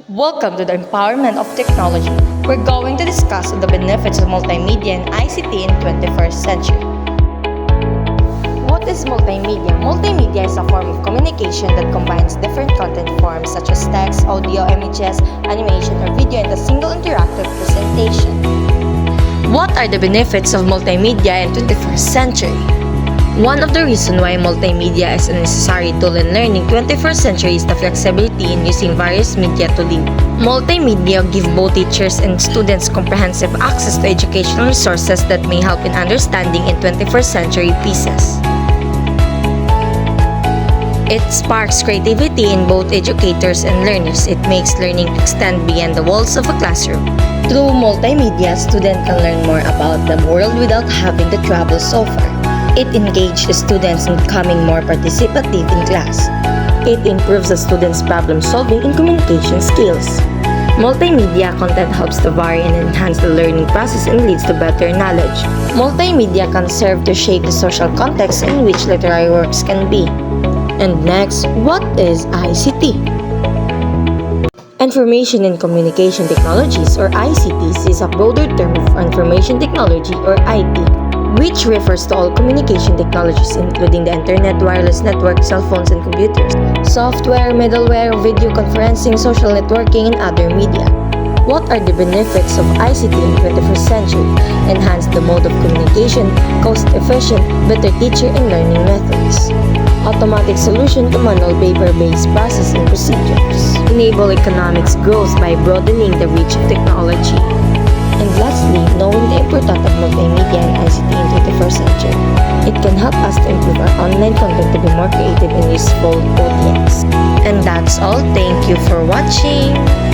Welcome to the Empowerment of Technology. We're going to discuss the benefits of multimedia and ICT in 21st century. What is multimedia? Multimedia is a form of communication that combines different content forms such as text, audio, images, animation, or video in a single interactive presentation. What are the benefits of multimedia in 21st century? One of the reasons why multimedia is a necessary tool in learning 21st century is the flexibility in using various media to learn. Multimedia give both teachers and students comprehensive access to educational resources that may help in understanding in 21st century pieces. It sparks creativity in both educators and learners. It makes learning extend beyond the walls of a classroom. Through multimedia, students can learn more about the world without having to travel so far. It engages students in becoming more participative in class. It improves the students' problem solving and communication skills. Multimedia content helps to vary and enhance the learning process and leads to better knowledge. Multimedia can serve to shape the social context in which literary works can be. And next, what is ICT? Information and Communication Technologies or ICTs is a broader term of information technology or IT, which refers to all communication technologies including the internet, wireless network, cell phones, and computers, software, middleware, video conferencing, social networking, and other media. What are the benefits of ICT in 21st century? Enhance the mode of communication, cost-efficient, better teacher and learning methods. Automatic solution to manual paper-based processing procedures. Enable economics growth by broadening the reach of technology. And lastly, knowing the importance of multimedia and ICT in 21st century. It can help us to improve our online content to be more creative and useful audience. And that's all. Thank you for watching.